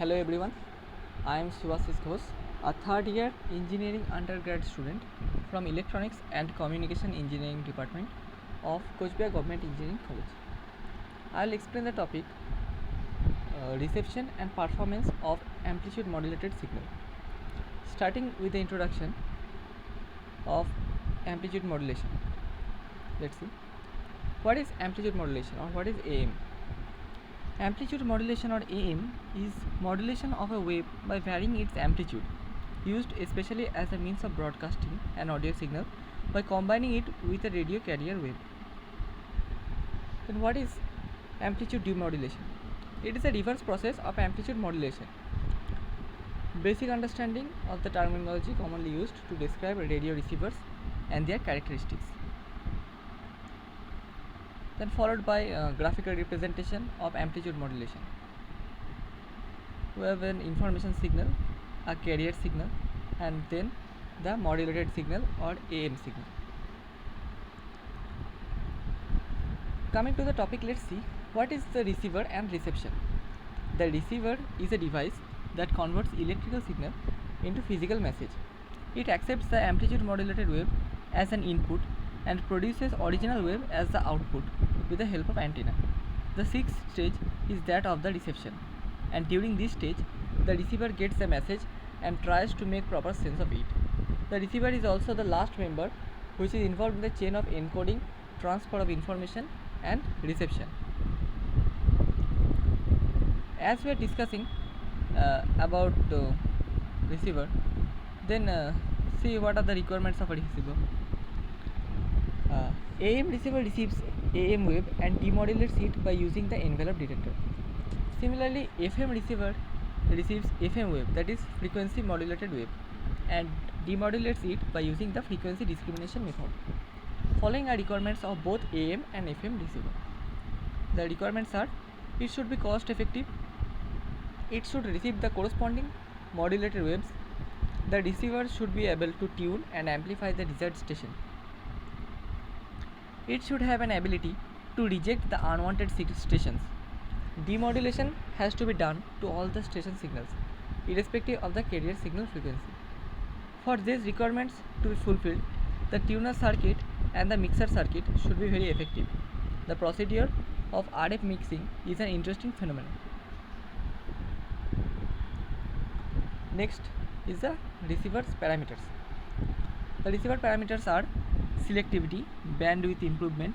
Hello everyone, I am Subhasis Ghosh, a third year engineering undergrad student from Electronics and Communication Engineering Department of Kochbiar Government Engineering College. I will explain the topic reception and performance of amplitude modulated signal. Starting with the introduction of amplitude modulation. Let's see. What is amplitude modulation or what is AM? Amplitude modulation or AM is modulation of a wave by varying its amplitude, used especially as a means of broadcasting an audio signal by combining it with a radio carrier wave. Then what is amplitude demodulation? It is a reverse process of amplitude modulation. Basic understanding of the terminology commonly used to describe radio receivers and their characteristics. Then followed by graphical representation of amplitude modulation. We have an information signal, a carrier signal, and then the modulated signal or AM signal. Coming to the topic, let's see what is the receiver and reception. The receiver is a device that converts electrical signal into physical message. It accepts the amplitude modulated wave as an input and produces original wave as the output with the help of antenna. The sixth stage is that of the reception, and during this stage the receiver gets the message and tries to make proper sense of it. The receiver is also the last member which is involved in the chain of encoding, transfer of information and reception. As we are discussing about receiver, then see what are the requirements of a receiver. AM receiver receives AM wave and demodulates it by using the envelope detector. Similarly, FM receiver receives FM wave, that is frequency modulated wave, and demodulates it by using the frequency discrimination method. Following are requirements of both AM and FM receiver. The requirements are: it should be cost effective, it should receive the corresponding modulated waves, the receiver should be able to tune and amplify the desired station, it should have an ability to reject the unwanted stations. Demodulation has to be done to all the station signals, irrespective of the carrier signal frequency. For these requirements to be fulfilled, the tuner circuit and the mixer circuit should be very effective. The procedure of RF mixing is an interesting phenomenon. Next is the receiver's parameters. The receiver parameters are selectivity, bandwidth improvement,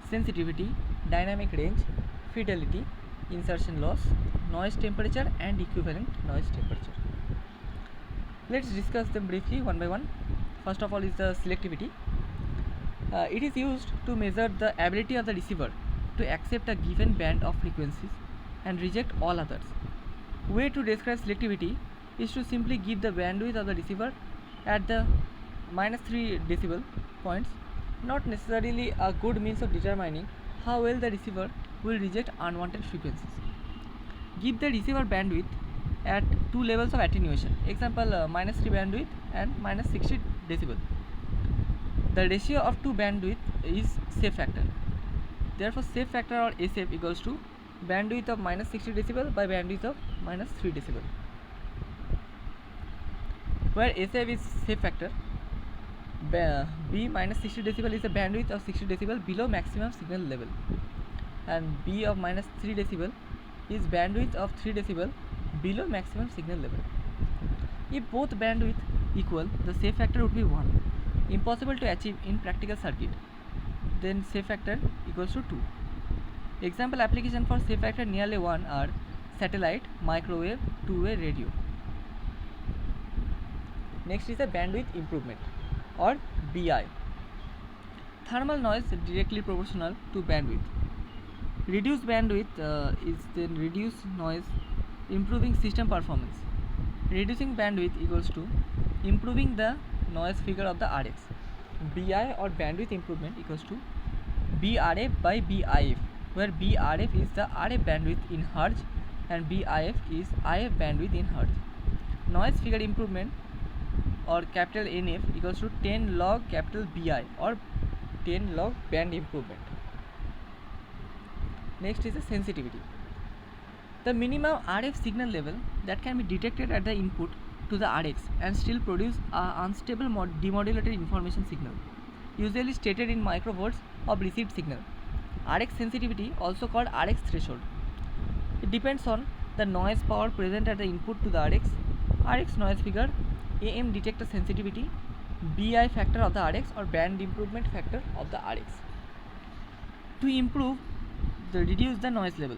sensitivity, dynamic range, fidelity, insertion loss, noise temperature and equivalent noise temperature. Let's discuss them briefly one by one. First of all is the selectivity. It is used to measure the ability of the receiver to accept a given band of frequencies and reject all others. Way to describe selectivity is to simply give the bandwidth of the receiver at the -3 decibel points, not necessarily a good means of determining how well the receiver will reject unwanted frequencies. Give the receiver bandwidth at two levels of attenuation, example -3 bandwidth and -60 decibel. The ratio of two bandwidth is safe factor. Therefore, safe factor or SF equals to bandwidth of -60 decibel by bandwidth of -3 decibel. Where SF is safe factor, B -60 decibel is the bandwidth of 60 decibel below maximum signal level, and B of -3 decibel is bandwidth of 3 decibel below maximum signal level. If both bandwidth equal, the safe factor would be 1. Impossible to achieve in practical circuit. Then safe factor equals to 2. Example application for safe factor nearly 1 are satellite, microwave, two-way radio. Next is the bandwidth improvement or BI. Thermal noise directly proportional to bandwidth. Reduced bandwidth is then reduced noise, improving system performance. Reducing bandwidth equals to improving the noise figure of the RX. BI or bandwidth improvement equals to BRF by BIF, where BRF is the RF bandwidth in Hz and BIF is IF bandwidth in Hz. Noise figure improvement or capital NF equals to 10 log capital BI or 10 log band improvement. Next is the sensitivity. The minimum RF signal level that can be detected at the input to the RX and still produce a unstable demodulated information signal, usually stated in microvolts of received signal. RX sensitivity, also called RX threshold. It depends on the noise power present at the input to the RX noise figure, AM detector sensitivity, BI factor of the RX or band improvement factor of the RX. To improve reduce the noise level,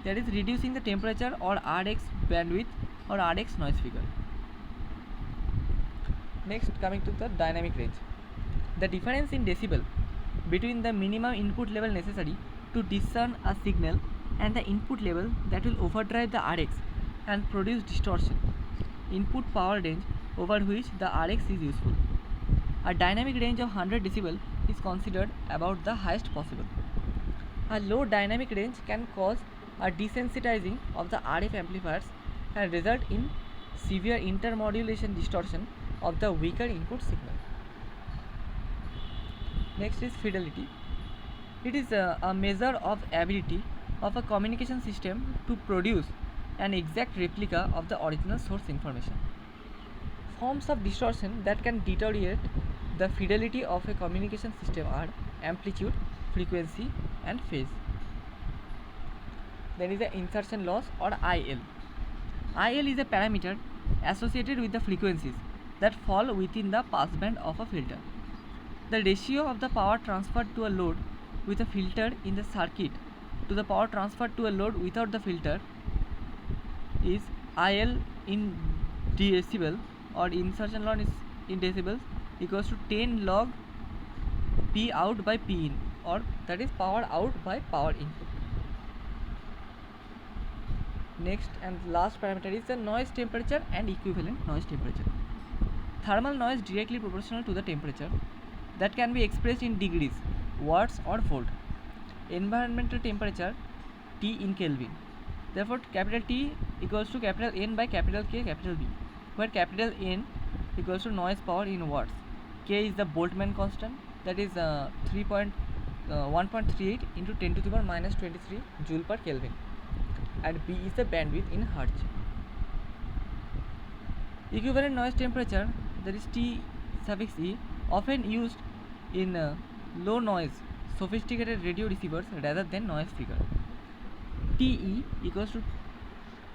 that is reducing the temperature or RX bandwidth or RX noise figure. Next, coming to the dynamic range. The difference in decibel between the minimum input level necessary to discern a signal and the input level that will overdrive the RX and produce distortion. Input power range over which the RX is useful. A dynamic range of 100 decibel is considered about the highest possible. A low dynamic range can cause a desensitizing of the RF amplifiers and result in severe intermodulation distortion of the weaker input signal. Next is fidelity. It is a measure of ability of a communication system to produce an exact replica of the original source information. Forms of distortion that can deteriorate the fidelity of a communication system are amplitude, frequency, and phase. There is the insertion loss or IL. IL is a parameter associated with the frequencies that fall within the passband of a filter. The ratio of the power transferred to a load with a filter in the circuit to the power transferred to a load without the filter is IL in decibel or insertion loss in decibels equals to 10 log P out by P in, or that is power out by power in. Next and last parameter is the noise temperature and equivalent noise temperature. Thermal noise directly proportional to the temperature that can be expressed in degrees, watts or volt. Environmental temperature T in Kelvin. Therefore, capital T equals to capital N by capital K capital B, where capital N equals to noise power in watts. K is the Boltzmann constant, that is 1.38 into 10 to the power minus 23 joule per Kelvin, and B is the bandwidth in Hertz. Equivalent noise temperature, that is T suffix E, often used in low noise sophisticated radio receivers rather than noise figure. TE equals to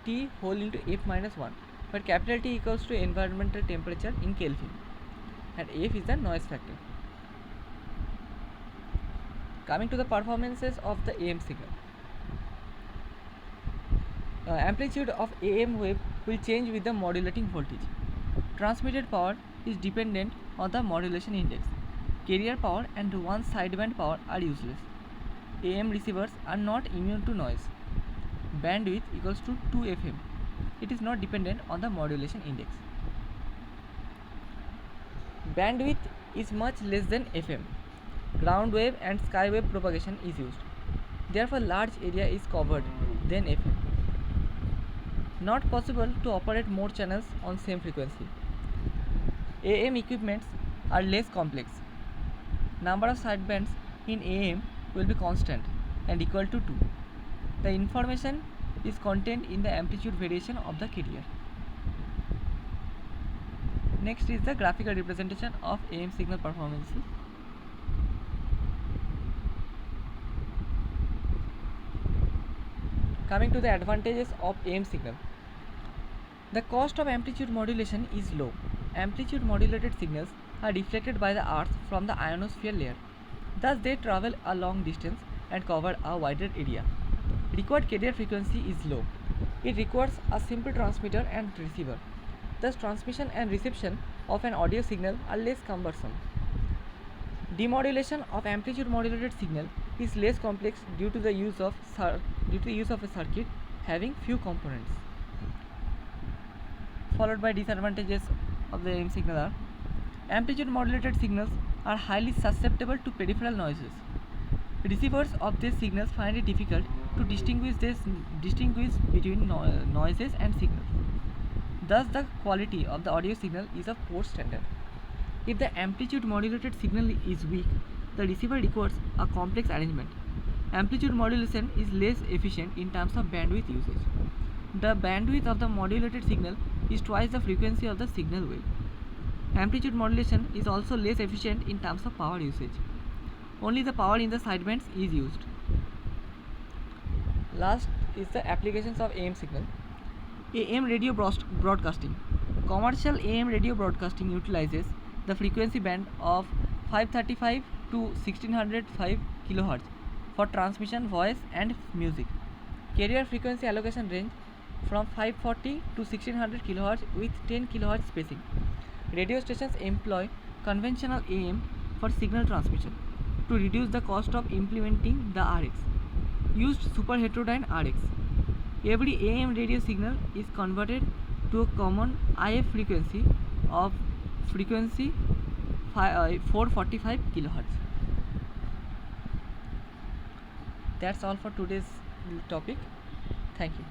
T whole into F minus 1, where capital T equals to environmental temperature in Kelvin and F is the noise factor. Coming to the performances of the AM signal. Amplitude of AM wave will change with the modulating voltage. Transmitted power is dependent on the modulation index. Carrier power and one sideband power are useless. AM receivers are not immune to noise. Bandwidth equals to 2 FM. It is not dependent on the modulation index. Bandwidth is much less than FM. Ground wave and sky wave propagation is used. Therefore, large area is covered than FM. Not possible to operate more channels on same frequency. AM equipments are less complex. Number of sidebands in AM will be constant and equal to 2. The information is contained in the amplitude variation of the carrier. Next is the graphical representation of AM signal performances. Coming to the advantages of AM signal. The cost of amplitude modulation is low. Amplitude modulated signals are reflected by the earth from the ionosphere layer. Thus they travel a long distance and cover a wider area. Required carrier frequency is low. It requires a simple transmitter and receiver. Thus transmission and reception of an audio signal are less cumbersome. Demodulation of amplitude modulated signal is less complex due to the use of a circuit having few components. Followed by disadvantages of the AM signal are: amplitude modulated signals are highly susceptible to peripheral noises. Receivers of these signals find it difficult to distinguish between noises and signals. Thus, the quality of the audio signal is of poor standard. If the amplitude modulated signal is weak, the receiver requires a complex arrangement. Amplitude modulation is less efficient in terms of bandwidth usage. The bandwidth of the modulated signal is twice the frequency of the signal wave. Amplitude modulation is also less efficient in terms of power usage. Only the power in the sidebands is used. Last is the applications of AM signal. AM radio broadcasting. Commercial AM radio broadcasting utilizes the frequency band of 535 to 1605 kHz for transmission, voice and music. Carrier frequency allocation range from 540 to 1600 kHz with 10 kHz spacing. Radio stations employ conventional AM for signal transmission to reduce the cost of implementing the RX. Used super heterodyne RX. Every AM radio signal is converted to a common IF frequency of 445 kHz. That's all for today's topic. Thank you.